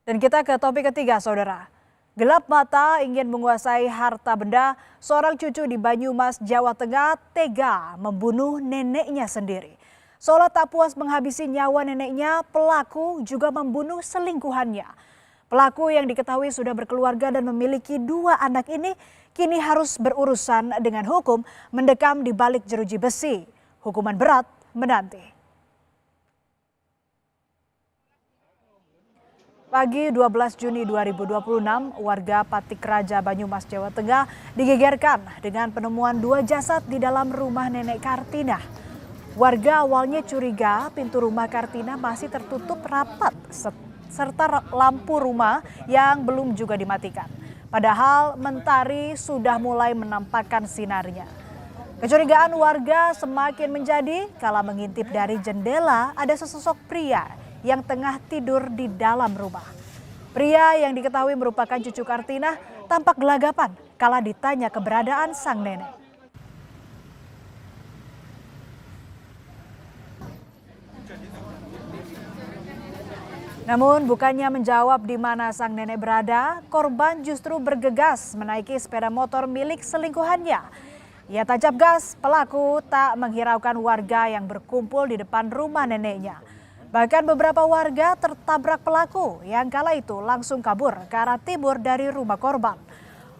Dan kita ke topik ketiga, saudara. Gelap mata ingin menguasai harta benda, seorang cucu di Banyumas, Jawa Tengah tega membunuh neneknya sendiri. Seolah tak puas menghabisi nyawa neneknya, pelaku juga membunuh selingkuhannya. Pelaku yang diketahui sudah berkeluarga dan memiliki 2 anak ini kini harus berurusan dengan hukum mendekam di balik jeruji besi. Hukuman berat menanti. Pagi 12 Juni 2026, warga Patik Raja Banyumas, Jawa Tengah digegerkan dengan penemuan 2 jasad di dalam rumah nenek Kartina. Warga awalnya curiga pintu rumah Kartina masih tertutup rapat serta lampu rumah yang belum juga dimatikan. Padahal mentari sudah mulai menampakkan sinarnya. Kecurigaan warga semakin menjadi kala mengintip dari jendela ada sesosok pria yang tengah tidur di dalam rumah. Pria yang diketahui merupakan cucu Kartina tampak gelagapan kala ditanya keberadaan sang nenek. Namun bukannya menjawab di mana sang nenek berada, korban justru bergegas menaiki sepeda motor milik selingkuhannya. Ia tancap gas, pelaku tak menghiraukan warga yang berkumpul di depan rumah neneknya. Bahkan beberapa warga tertabrak pelaku yang kala itu langsung kabur ke arah timur dari rumah korban.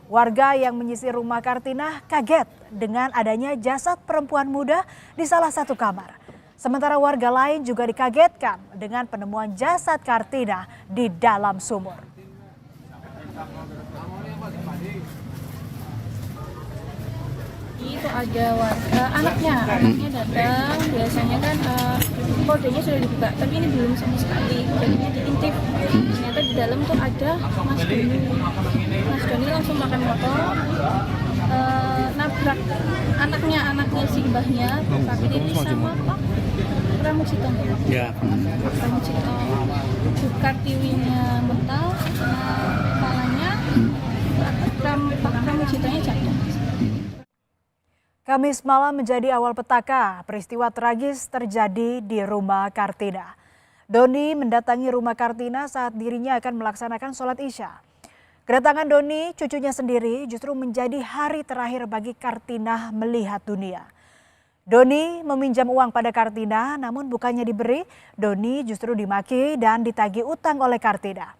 Warga yang menyisir rumah Kartina kaget dengan adanya jasad perempuan muda di salah satu kamar. Sementara warga lain juga dikagetkan dengan penemuan jasad Kartina di dalam sumur. Itu ada warga, anaknya datang, biasanya kan kodenya sudah dibuka, tapi ini belum sama sekali, jadinya diintip. Ternyata di dalam tuh ada Mas Doni. Mas Doni langsung makan motor, nabrak anaknya si mbahnya, tapi ini sama Pak Pramucito. Ya. Pramucito, buka tiwinya mental, kepalanya, Pak Pramucitonya jatuh. Kamis malam menjadi awal petaka peristiwa tragis terjadi di rumah Kartina. Doni mendatangi rumah Kartina saat dirinya akan melaksanakan sholat Isya. Kedatangan Doni, cucunya sendiri, justru menjadi hari terakhir bagi Kartina melihat dunia. Doni meminjam uang pada Kartina, namun bukannya diberi, Doni justru dimaki dan ditagih utang oleh Kartina.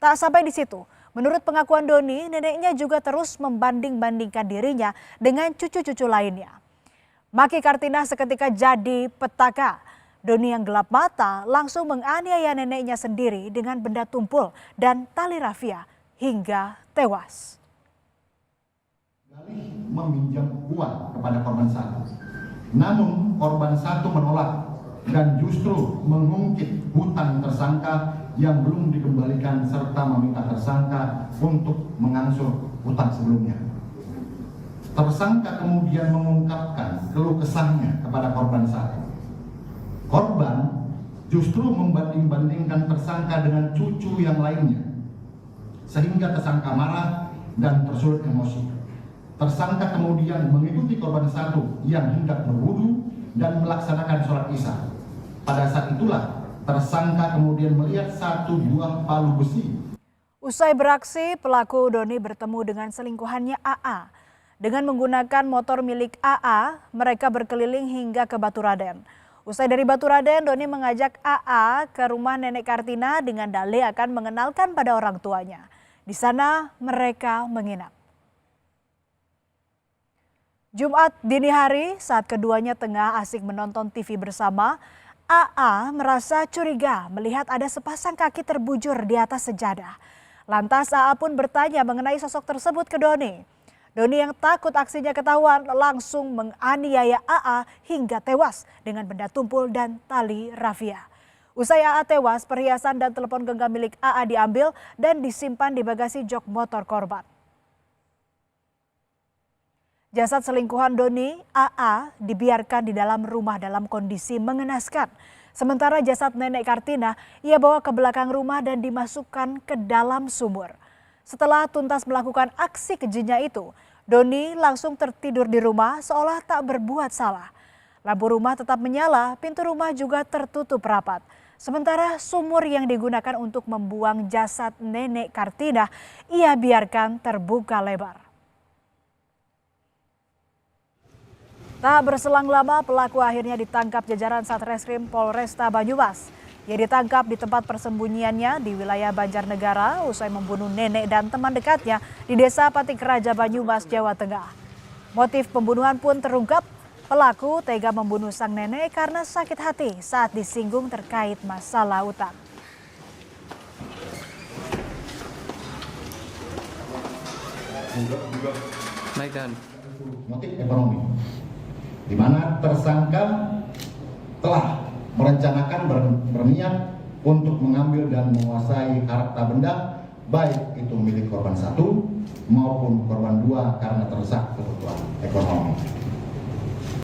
Tak sampai di situ. Menurut pengakuan Doni, neneknya juga terus membanding-bandingkan dirinya dengan cucu-cucu lainnya. Maki Kartina seketika jadi petaka. Doni yang gelap mata langsung menganiaya neneknya sendiri dengan benda tumpul dan tali rafia hingga tewas. Galih meminjam uang kepada korban satu. Namun korban satu menolak dan justru mengungkit hutang tersangka yang belum dikembalikan serta meminta tersangka untuk mengangsur hutang sebelumnya. Tersangka kemudian mengungkapkan keluh kesahnya kepada korban satu. Korban justru membanding-bandingkan tersangka dengan cucu yang lainnya, sehingga tersangka marah dan tersulut emosi. Tersangka kemudian mengikuti korban satu yang hendak berwudu dan melaksanakan sholat Isya. Pada saat itulah tersangka kemudian melihat 1 buah palu besi. Usai beraksi, pelaku Doni bertemu dengan selingkuhannya AA. Dengan menggunakan motor milik AA, mereka berkeliling hingga ke Baturaden. Usai dari Baturaden, Doni mengajak AA ke rumah nenek Kartina dengan dalih akan mengenalkan pada orang tuanya. Di sana mereka menginap. Jumat dini hari, saat keduanya tengah asik menonton TV bersama, AA merasa curiga melihat ada sepasang kaki terbujur di atas sejadah. Lantas AA pun bertanya mengenai sosok tersebut ke Doni. Doni yang takut aksinya ketahuan langsung menganiaya AA hingga tewas dengan benda tumpul dan tali rafia. Usai AA tewas, perhiasan dan telepon genggam milik AA diambil dan disimpan di bagasi jok motor korban. Jasad selingkuhan Doni, AA, dibiarkan di dalam rumah dalam kondisi mengenaskan. Sementara jasad nenek Kartina, ia bawa ke belakang rumah dan dimasukkan ke dalam sumur. Setelah tuntas melakukan aksi kejinya itu, Doni langsung tertidur di rumah seolah tak berbuat salah. Lampu rumah tetap menyala, pintu rumah juga tertutup rapat. Sementara sumur yang digunakan untuk membuang jasad nenek Kartina ia biarkan terbuka lebar. Tak berselang lama pelaku akhirnya ditangkap jajaran Satreskrim Polresta Banyumas. Ia ditangkap di tempat persembunyiannya di wilayah Banjarnegara usai membunuh nenek dan teman dekatnya di Desa Patik Raja Banyumas, Jawa Tengah. Motif pembunuhan pun terungkap. Pelaku tega membunuh sang nenek karena sakit hati saat disinggung terkait masalah utang. Motif ekonomi, di mana tersangka telah merencanakan berniat untuk mengambil dan menguasai harta benda baik itu milik korban 1 maupun korban 2 karena terdesak kebutuhan ekonomi.